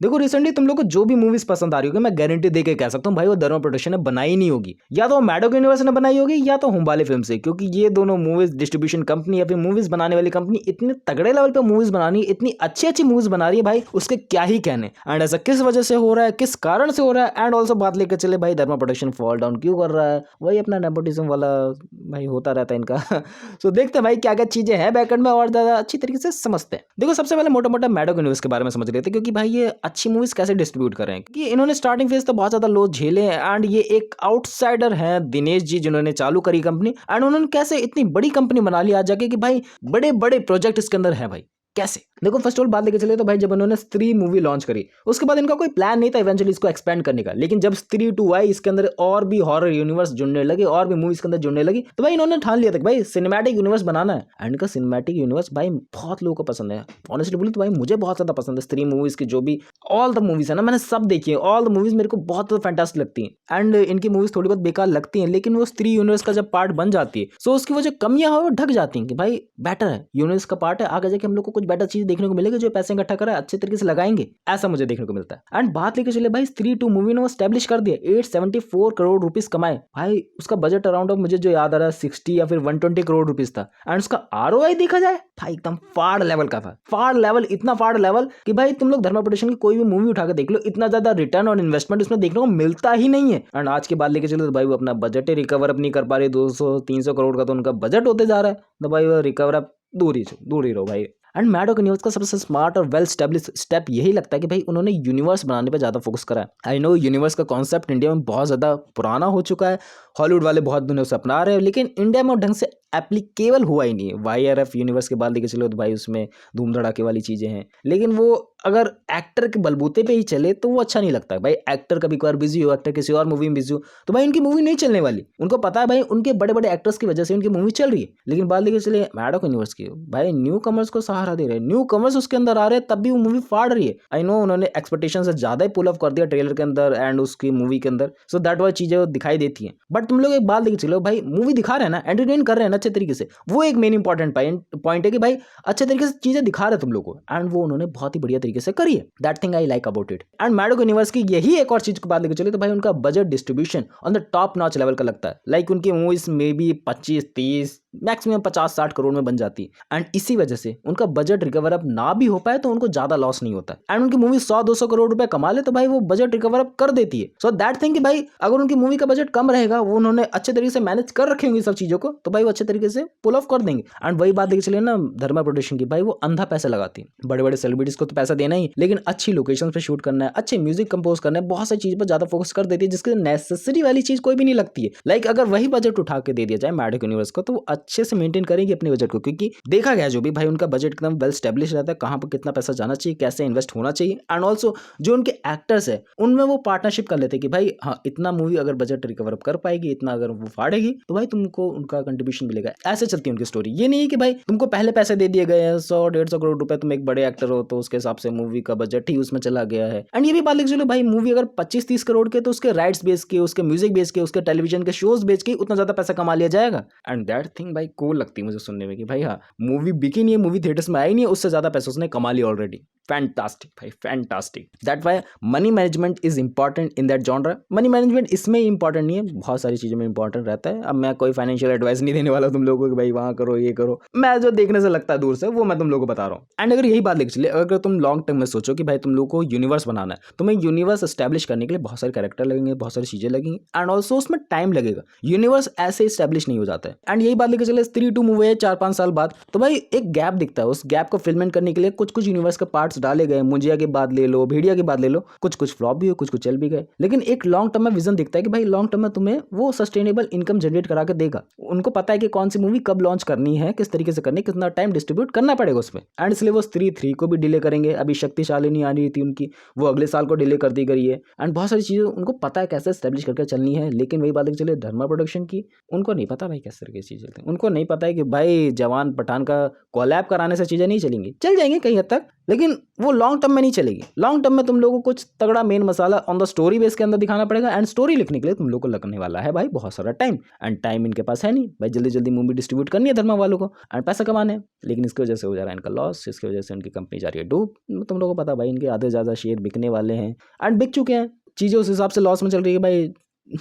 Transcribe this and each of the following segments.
देखो रिसेंटली तुम लोग को जो भी मूवीज पसंद आ रही होगी, मैं गारंटी देके कह सकता हूँ भाई वो धर्मा प्रोडक्शन ने बनाई नहीं होगी, या तो मैडोक यूनिवर्स ने बनाई होगी या तो हुम्बाले फिल्म से, क्योंकि ये दोनों मूवीज डिस्ट्रीब्यूशन कंपनी या फिर मूवीज बनाने वाली कंपनी इतने तगड़े लेवल पे मूवीज बनानी, इतनी अच्छी अच्छी मूवीज बना रही है भाई, उसके क्या ही कहने। एंड ऐसा किस वजह से हो रहा है, किस कारण से हो रहा है, एंड ऑल्सो बात लेकर चले भाई धर्मा प्रोडक्शन फॉल डाउन क्यों कर रहा है, वही अपना नेपोटिज्म वाला भाई होता रहता है इनका। सो देखते हैं भाई क्या क्या चीजें हैं बैकएंड में और ज्यादा अच्छी तरीके से समझते हैं। देखो सबसे पहले मोटा मोटा मैडोक यूनिवर्स के बारे में समझ लेते हैं, क्योंकि भाई ये अच्छी मूवीज कैसे डिस्ट्रीब्यूट कर रहे हैं, क्योंकि इन्होंने स्टार्टिंग फेज तो बहुत ज्यादा लो झेले हैं, एंड ये एक आउटसाइडर है दिनेश जी जिन्होंने चालू करी कंपनी, एंड उन्होंने कैसे इतनी बड़ी कंपनी बना ली आज जाके कि भाई बड़े बड़े प्रोजेक्ट इसके अंदर है भाई। कैसे देखो फर्स्ट ऑफ ऑल बात लेके चले तो भाई जब उन्होंने स्त्री मूवी लॉन्च करी उसके बाद इनका कोई प्लान नहीं था इवेंचुअली इसको एक्सपेंड करने का, लेकिन जब स्त्री 2 आई इसके अंदर और भी हॉरर यूनिवर्स जुड़ने लगे और भी मूवीज के अंदर जुड़ने लगी, तो भाई इन्होंने ठान लिया था कि भाई सिनेमैटिक यूनिवर्स बनाना है। एंड इनका सिनेमैटिक यूनिवर्स भाई बहुत लोगों को पसंद है, ऑनेस्टली बोलूं तो भाई मुझे बहुत ज्यादा पसंद है। स्त्री मूवीज की जो भी ऑल द मूवीज है ना, मैंने सब देखी है, ऑल द मूवीज मेरे को बहुत फैंटास्टिक लगती हैं। एंड इनकी मूवीज थोड़ी बहुत बेकार लगती हैं, लेकिन वो स्त्री यूनिवर्स का जब पार्ट बन जाती है सो उसकी वो जो कमियां हैं वो ढक जाती हैं कि भाई बेटर है यूनिवर्स का पार्ट है, आगे जाके हम लोग को कुछ बेटर चीज देखने को मिलेगी, जो पैसे इकट्ठा करा अच्छे तरीके से लगाएंगे, ऐसा मुझे देखने को मिलता है। एंड बात लेके चले भाई स्त्री 2 मूवी ने वो स्टैब्लिश कर दिया, 874 करोड़ रुपीस कमाए भाई, उसका बजट अराउंड ऑफ मुझे जो याद आ रहा है 60 या फिर 120 करोड़ रुपीस था। एंड उसका आरओआई देखा जाए भाई एकदम फाड़ लेवल का था, फाड़ लेवल, इतना फाड़ लेवल कि भाई तुम लोग धर्मा प्रोडक्शन की कोई भी मूवी उठा के देख लो, इतना ज्यादा रिटर्न और इन्वेस्टमेंट उसमें देखने को मिलता ही नहीं है। एंड आज की बात लेके चलो तो भाई वो अपना बजट ही रिकवर अप नहीं कर पा रहे, 200-300 करोड़ का तो उनका बजट होते जा रहा है, तो भाई वो रिकवर अप दूर ही रहो भाई। एंड मैडोक यूनिवर्स का सबसे स्मार्ट और वेल स्टेब्लिश स्टेप यही लगता है कि भाई उन्होंने यूनिवर्स बनाने पे ज़्यादा फोकस करा है। आई नो यूनिवर्स का कॉन्सेप्ट इंडिया में बहुत ज़्यादा पुराना हो चुका है, हॉलीवुड वाले बहुत दिनों से अपना रहे हैं, लेकिन इंडिया में ढंग से एप्लीकेबल हुआ ही नहीं है। YRF यूनिवर्स के बाद लेके चलो तो भाई उसमें धूम धड़ाके वाली चीज़ें हैं, लेकिन वो अगर एक्टर के बलबूते पे ही चले तो वो अच्छा नहीं लगता। भाई एक्टर कभी कभार बिजी हो, एक्टर किसी और मूवी में बिजी हो, तो भाई उनकी मूवी नहीं चलने वाली। उनको पता है भाई उनके बड़े बड़े एक्टर्स की वजह से उनकी मूवी चल रही है, लेकिन बात लेके चले मैडोक यूनिवर्स की, भाई न्यू कमर्स को सहारा दे रहे हैं, न्यू कमर्स उसके अंदर आ रहे हैं, तब भी वो मूवी फाड़ रही है। आई नो उन्होंने एक्सपेक्टेशन से ज्यादा ही पुल ऑफ कर दिया ट्रेलर के अंदर एंड उसकी मूवी के अंदर, सो दैट वाली चीजें दिखाई देती हैं। बट तुम लोग एक बात लेके चलो भाई मूवी दिखा रहे हैं ना, एंटरटेन कर रहे हैं ना अच्छे तरीके से, वो एक मेन इंपॉर्टेंट पॉइंट है कि भाई अच्छे तरीके से चीजें दिखा रहे तुम लोग को, एंड वो उन्होंने बहुत ही बढ़िया तरीके से करी है। That thing I like about it. And Maddock universe की यही एक और चीज की बात लेके चले तो भाई उनका budget distribution on the top notch level का लगता है। लाइक उनकी मूवीज में भी 25-30 मैक्सिमम 50-60 करोड़ में बन जाती है, एंड इसी वजह से उनका बजट रिकवर अप ना भी हो पाए तो उनको ज्यादा लॉस नहीं होता। एंड उनकी मूवी 100-200 करोड़ रुपए कमा ले तो भाई वो बजट रिकवर अप कर देती है। सो दैट थिंग कि भाई अगर उनकी मूवी का बजट कम रहेगा, वो उन्होंने अच्छे तरीके से मैनेज कर रखे होंगे सब चीजों को, तो भाई वो अच्छे तरीके से पुल ऑफ कर देंगे। एंड वही बात देखिए चलिए ना धर्मा प्रोडक्शन की, भाई वो अंधा पैसा लगाती है, बड़े बड़े सेलिब्रिटीज को तो पैसा देना ही, लेकिन अच्छी लोकेशन पे शूट करना है, अच्छे म्यूजिक कंपोज करना है, बहुत सारी चीज पर ज्यादा फोकस कर देती है, जिसके नेसेसरी वाली चीज कोई भी नहीं लगती है। लाइक अगर वही बजट उठा के दे दिया जाए मैडोक यूनिवर्स को तो वो अच्छे से मेंटेन करेंगे अपने बजट को, क्योंकि देखा गया जो भी भाई उनका बजट एकदम वेल स्टेब्लिश रहता है, कहां पर कितना पैसा जाना चाहिए, कैसे इन्वेस्ट होना चाहिए। एंड ऑल्सो जो उनके एक्टर्स है उनमें वो पार्टनरशिप कर लेते हैं कि भाई हाँ इतना मूवी अगर बजट रिकवर अप कर पाएगी, इतना अगर वो फाड़ेगी तो भाई तुमको उनका कंट्रीब्यूशन मिलेगा। ऐसे चलती है उनकी स्टोरी। ये नहीं है कि भाई तुमको पहले पैसे दे दिए गए हैं 100-150 करोड़ रुपए, तुम एक बड़े एक्टर हो तो उसके हिसाब से मूवी का बजट ही उसमें चला गया है। एंड ये भी बात लिख चलो भाई मूवी अगर 25-30 करोड़ के तो उसके राइट्स बेच के, उसके म्यूजिक बेच के, उसके टेलीविजन के शोज बेच के उतना ज्यादा पैसा कमा लिया जाएगा। एंड दैट थिंग भाई कूल लगती है मुझे सुनने में कि भाई हाँ मूवी बिकी नहीं है, मूवी थिएटर्स में आई नहीं है, उससे ज्यादा पैसे उसने कमा लिया ऑलरेडी। फैंटास्टिक भाई fantastic. That why money management is important in that genre. Money management इसमें इंपॉर्टेंट नहीं है, बहुत सारी चीजों में इंपॉर्टेंट रहता है। अब मैं कोई फाइनेंशियल एडवाइस नहीं देने वाला तुम लोगों को कि भाई वहां करो ये करो, मैं जो देखने से लगता है दूर से वो मैं तुम लोगों को बता रहा हूँ। एंड अगर यही बात लेके चलिए, अगर तुम लॉन्ग टर्म में सोचो कि भाई तुम लोग को यूनिवर्स बनाना है, तुम्हें यूनिवर्स एस्टैब्लिश करने के लिए बहुत सारे कैरेक्टर लगेंगे, बहुत सारी चीजें लगेंगी, एंड ऑल्सो उसमें टाइम लगेगा, यूनिवर्स ऐसे एस्टैब्लिश नहीं हो जाता है। एंड यही बात लेके चले स्त्री 2 मूवी है 4-5 साल बाद, तो भाई एक गैप दिखता है, उस गैप को फिल्मेंट करने के लिए कुछ कुछ यूनिवर्स के पार्ट्स डाले गए, मुंजिया के बाद ले लो, भेड़िया के बाद ले लो, कुछ कुछ फ्लॉप भी हो, कुछ कुछ चल भी गए, लेकिन एक लॉन्ग टर्म में विजन दिखता है कि भाई लॉन्ग टर्म में तुम्हें वो सस्टेनेबल इनकम जनरेट करा के देगा। उनको पता है कि कौन सी मूवी कब लॉन्च करनी है, किस तरीके से करनी है, कितना टाइम डिस्ट्रीब्यूट करना पड़ेगा उसमें। एंड इसलिए वो स्त्री 3 को भी डिले करेंगे। अभी शक्तिशाली नहीं आ रही थी उनकी, वो अगले साल को डिले कर दी गई है। एंड बहुत सारी चीजें उनको पता है कैसे एस्टेब्लिश करके चलनी है, लेकिन वही बात चले धर्मा प्रोडक्शन की, उनको नहीं पता भाई किस तरह की चीजें चलती हैं। उनको नहीं पता है कि भाई जवान पठान का कोलैब कराने से चीजें नहीं चलेंगी, चल जाएंगे कहीं हद तक, लेकिन वो लॉन्ग टर्म में नहीं चलेगी। लॉन्ग टर्म में तुम लोगों को कुछ तगड़ा main masala on the story base के अंदर दिखाना पड़ेगा, एंड स्टोरी लिखने के लिए तुम लोग को लगने वाला है भाई बहुत सारा टाइम, एंड टाइम इनके पास है नहीं भाई, जल्दी जल्दी मूवी डिस्ट्रीब्यूट करनी है धर्मा वालों को एंड पैसा कमाने हैं। लेकिन इसकी वजह से हो जा रहा है इनका लॉस, इसकी वजह से उनकी कंपनी जा रही है डूब। तुम लोगों को पता भाई इनके आधे से ज़्यादा शेयर बिकने वाले हैं एंड बिक चुके हैं, चीज़ें उस हिसाब से लॉस में चल रही है भाई।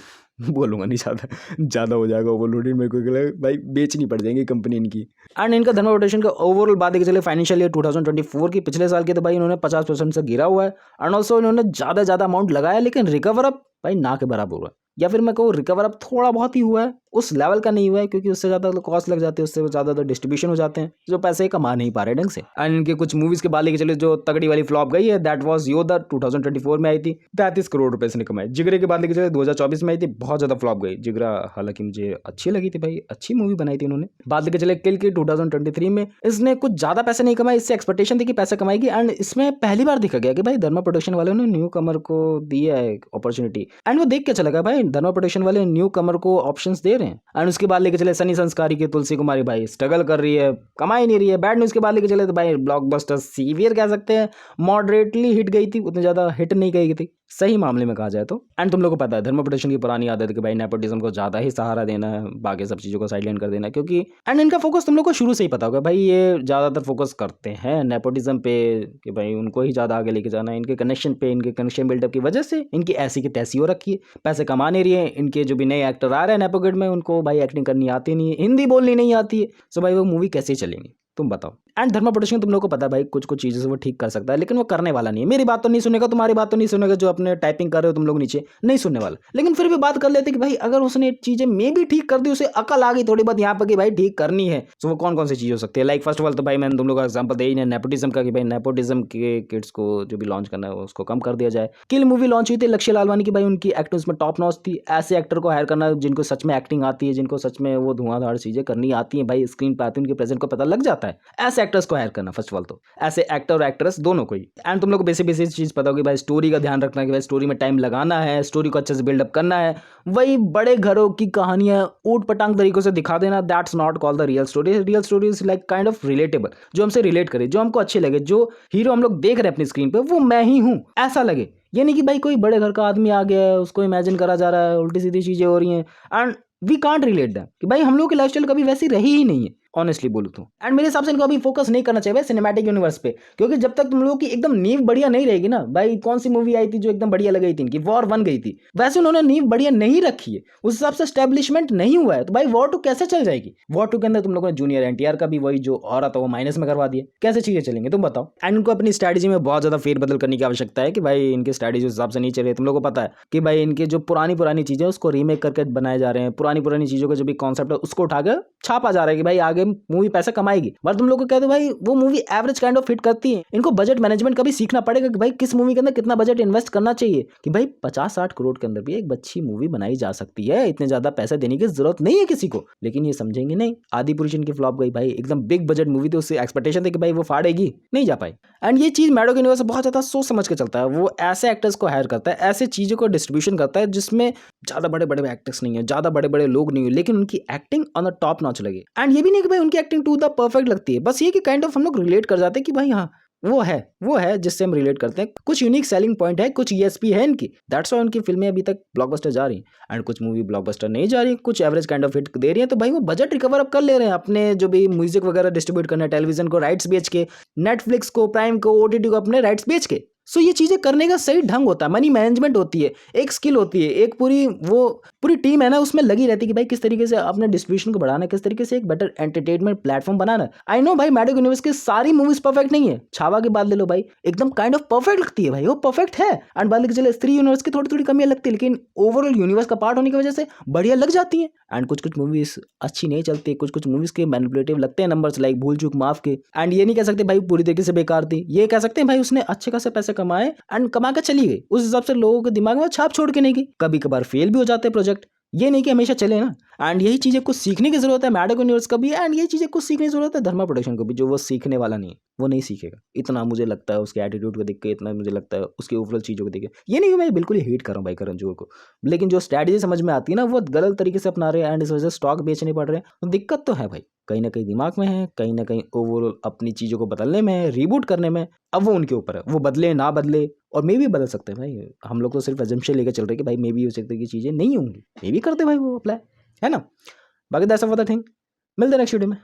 बोलूँगा नहीं, ज़्यादा हो जाएगा ओवरलोडेड, मेरे को लगा भाई बेचनी पड़ जाएंगी कंपनी इनकी। एंड इनका धर्मा प्रोडक्शन का ओवरऑल बात देखिए चले फाइनेंशियल ईयर 2024 की पिछले साल के तो भाई इन्होंने 50% से गिरा हुआ है, एंड ऑल्सो इन्होंने ज़्यादा अमाउंट लगाया, लेकिन रिकवर अप भाई ना के बराबर हुआ, या फिर मैं कहूँ रिकवर अप थोड़ा बहुत ही हुआ है, उस लेवल का नहीं हुआ है, क्योंकि उससे ज़्यादा कॉस्ट लग जाते हैं, उससे ज़्यादा तो डिस्ट्रीब्यूशन हो जाते हैं, जो पैसे कमा नहीं पा रहे ढंग से। एंड इनके कुछ मूवीज़ के बाद लेके चले जो तगड़ी वाली फ्लॉप गई है, दैट वाज योद्धा 2024 में आई थी, 33 करोड़ रुपए से कमाए। जिगरे के बाद लेके चले 2024 में आई थी, बहुत ज़्यादा फ्लॉप गई जिगरा, हालांकि मुझे अच्छी लगी थी भाई, अच्छी मूवी बनाई थी इन्होंने। बाद लेके चले किल की 2023 में, इसने कुछ ज़्यादा पैसे नहीं कमाए, इससे एक्सपेक्टेशन थी कि पैसे कमाएगी, एंड इसमें पहली बार देखा गया कि भाई धर्मा प्रोडक्शन वालों ने न्यू कमर को दिया है अपॉर्चुनिटी, एंड वो देख के चला गया भाई धर्मा प्रोडक्शन वाले न्यू कमर को ऑप्शंस दे रहे हैं। एंड उसके बाद लेके चले सनी संस्कारी की तुलसी कुमारी भाई स्ट्रगल कर रही है, कमा ही नहीं रही है। बैड न्यूज़ के बाद लेके चले तो भाई ब्लॉकबस्टर सीवियर कह सकते हैं, मॉडरेटली हिट गई थी, उतनी ज़्यादा हिट नहीं गई थी सही मामले में कहा जाए तो। एंड तुम लोग को पता है धर्मा प्रोडक्शन की पुरानी आदत है कि भाई नेपोटिज्म को ज़्यादा ही सहारा देना है, बाकी सब चीज़ों को साइडलाइन कर देना, क्योंकि एंड इनका फोकस तुम लोग को शुरू से ही पता होगा भाई, ये ज़्यादातर फोकस करते हैं नेपोटिज्म पे कि भाई उनको ही ज़्यादा आगे लेके जाना है, इनके कनेक्शन पे, इनके कनेक्शन बिल्डअप की वजह से इनकी ऐसी की तैसी हो रखी है, पैसे कमा नहीं रही है। इनके जो भी नए एक्टर आ रहे हैं नेपोगिड में, उनको भाई एक्टिंग करनी आती नहीं है, हिंदी बोलनी नहीं आती है, सो भाई वो मूवी कैसे चलेंगी तुम बताओ। एंड धर्मा प्रोडक्शन तुम लोग को पता है भाई कुछ कुछ चीज़ें से वो ठीक कर सकता है, लेकिन वो करने वाला नहीं है। मेरी बात तो नहीं सुनेगा, तुम्हारी बात तो नहीं सुनेगा, जो अपने टाइपिंग कर रहे हो तुम लोग नीचे नहीं सुनने वाला, लेकिन फिर भी बात कर लेते कि भाई अगर उसने चीज़ें मे भी ठीक कर दी, उसे अकल आ गई थोड़ी बहुत यहाँ पर कि भाई ठीक करनी है, तो वो कौन कौन सी चीज़ हो सकती है। लाइक फर्स्ट ऑफ ऑल तो भाई मैंने तुम लोग का एग्जाम्पल दे ही नहीं नेपोटिज्म का, कि भाई नेपोटिज्म के किड्स को जो भी लॉन्च करना है उसको कम कर दिया जाए। किल मूवी लॉन्च हुई थी लक्ष्य लालवानी की, भाई उनकी एक्टिंग उसमें टॉप नॉच थी। ऐसे एक्टर को हायर करना जिनको सच में एक्टिंग आती है, जिनको सच में वो धुआंधार चीज़ें करनी आती है, भाई स्क्रीन पर आती है, उनके प्रेजेंट को पता लग जाता है, ऐसे एक्टर्स को हायर करना फर्स्ट ऑफ ऑल तो, ऐसे एक्टर और एक्ट्रेस दोनों को ही। एंड तुम लोग को बेसिक चीज़ पता होगी भाई, स्टोरी का ध्यान रखना कि भाई स्टोरी में टाइम लगाना है, स्टोरी को अच्छे से बिल्डअप करना है। वही बड़े घरों की कहानियां ऊट पटांग तरीकों से दिखा देना, that's not call the real story. Real story is like kind of relatable, जो हमसे रिलेट करे, जो हमको अच्छे लगे, जो हीरो हम लोग देख रहे हैं अपनी स्क्रीन पे वो मैं ही हूँ ऐसा लगे। ये नहीं कि भाई कोई बड़े घर का आदमी आ गया है, उसको इमेजिन करा जा रहा है, उल्टी सीधी चीजें हो रही हैं, and we can't relate that कि भाई हम लोग की लाइफस्टाइल कभी वैसी रही ही नहीं है ऑनेस्टली बोलूँ तो। एंड मेरे हिसाब से इनको अभी फोकस नहीं करना चाहिए भाई सिनेमैटिक यूनिवर्स पे, क्योंकि जब तक तुम लोगों की एकदम नींव बढ़िया नहीं रहेगी ना भाई। कौन सी मूवी आई थी जो एकदम बढ़िया लग गई थी इनकी, वॉर 1 गई थी, वैसे उन्होंने नींव बढ़िया नहीं रखी है, उस हिसाब से स्टैब्लिशमेंट नहीं हुआ है, तो भाई वॉर 2 कैसे चल जाएगी। वॉर 2 के अंदर तुम लोगों ने जूनियर एनटीआर का भी वही जो और था वो माइनस में करवा दिया, कैसे चीजें चलेंगे तुम बताओ। एंड इनको अपनी स्ट्रैटेजी में बहुत ज्यादा फेरबदल करने की आवश्यकता है कि भाई इनकी स्ट्रैटेजी उस हिसाब से नहीं चल रही है। तुम लोगों को पता है कि भाई इनके जो पुरानी चीजें उसको रीमेक करके बनाए जा रहे हैं, पुरानी चीजों का जो भी कॉन्सेप्ट है उसको उठाकर छापा जा रहा है कि भाई आगे मूवी पैसा कमाएगी। पर तुम लोग को कह दो भाई वो movie average kind of fit करती है। इनको बजट मैनेजमेंट का भी सीखना पड़ेगा कि भाई किस मूवी के अंदर कितना बजट इन्वेस्ट करना चाहिए, कि भाई 50-60 करोड़ के अंदर भी एक अच्छी मूवी बनाई जा सकती है, इतने ज्यादा पैसे देने की जरूरत नहीं है किसी को। लेकिन ये समझेंगे नहीं। आदि पुरुष इनकी फ्लॉप गई भाई, एकदम बिग बजट मूवी थी, उससे एक्सपेक्टेशन थी कि भाई वो फाड़ेगी, नहीं जा पाई। एंड ये चीज मैडोक यूनिवर्स बहुत ज्यादा सोच समझ के चलता है, वो ऐसे एक्टर्स को हायर करता है, ऐसे चीजों को डिस्ट्रीब्यूशन करता है जिसमें ज्यादा बड़े एक्टर्स नहीं है, ज्यादा बड़े लोग नहीं है, लेकिन उनकी acting on the top notch लगे। एंड ये भी नहीं कि भाई उनकी एक्टिंग टू द परफेक्ट लगती है, बस ये कि काइंड ऑफ हम लोग रिलेट कर जाते हैं कि भाई हाँ वो है जिससे हम रिलेट करते हैं। कुछ यूनिक सेलिंग पॉइंट है, कुछ ईएसपी है इनकी, दैट्स व्हाई उनकी फिल्में अभी तक ब्लॉकबस्टर जा रही हैं। एंड कुछ मूवी ब्लॉकबस्टर नहीं जा रही, कुछ एवरेज काइंड ऑफ हिट दे रही है, तो भाई वो बजट रिकवर अप कर ले रहे हैं, अपने जो भी म्यूजिक वगैरह डिस्ट्रीब्यूट करना है, टेलीविजन को राइट्स बेच के, नेटफ्लिक्स को, प्राइम को, ओटीटी को अपने राइट्स बेच के। सो ये चीज़ें करने का सही ढंग होता है, मनी मैनेजमेंट होती है, एक स्किल होती है, एक पूरी टीम है ना उसमें लगी रहती है कि भाई किस तरीके से अपने डिस्ट्रीब्यूशन को बढ़ाना है, किस तरीके से एक बेटर एंटरटेनमेंट प्लेटफॉर्म बनाना है। आई नो भाई मैडोक यूनिवर्स की सारी मूवीज परफेक्ट नहीं है, छावा की बात ले लो भाई, एकदम काइंड ऑफ परफेक्ट लगती है भाई, वो परफेक्ट है। एंड बात लेके चले स्त्री यूनिवर्स की थोड़ी कमियां लगती है, लेकिन ओवरऑल यूनिवर्स का पार्ट होने की वजह से बढ़िया लग जाती है। एंड कुछ मूवीज अच्छी नहीं चलती, कुछ मूवीज के मैनिपुलेटिव लगते हैं नंबर्स, लाइक भूल चूक माफ के। एंड ये नहीं कह सकते भाई पूरी तरीके से बेकार थी, ये कह सकते हैं भाई उसने अच्छे खासे पैसे कमाए एंड कमा के चली गई, उस हिसाब से लोगों के दिमाग में छाप छोड़ के नहीं गई। कभी कभार फेल भी हो जाते हैं प्रोजेक्ट, ये नहीं कि हमेशा चले ना। एंड यही चीजें कुछ सीखने की जरूरत है मैडोक यूनिवर्स का भी, एंड यही चीजें कुछ सीखने की जरूरत है धर्मा प्रोडक्शन को भी, जो वो सीखने वाला नहीं है, वो नहीं सीखेगा इतना, मुझे लगता है उसके एटीट्यूड को देख के, इतना मुझे लगता है उसकी ओवरऑल चीजों को देख के। ये नहीं कि मैं बिल्कुल ही हेट कर रहा हूँ भाई करण जोहर को, लेकिन जो स्ट्रैटेजी समझ में आती है ना वो गलत तरीके से अपना रहे हैं, एंड इस वजह से स्टॉक बेचने पड़ रहे हैं, तो दिक्कत तो है भाई। कहीं ना कहीं दिमाग में है, कहीं ना कहीं ओवरऑल अपनी चीज़ों को बदलने में है, रीबूट करने में। अब वो उनके ऊपर है, वो बदले ना बदले, और मे भी बदल सकते हैं भाई। हम लोग तो सिर्फ एजम्पशन लेकर चल रहे हैं कि भाई मे भी हो सकता है कि चीज़ें नहीं होंगी, मे भी करते भाई वो अप्लाई, है ना। बाकी that's all for the thing. मिलते हैं नेक्स्ट वीडियो में।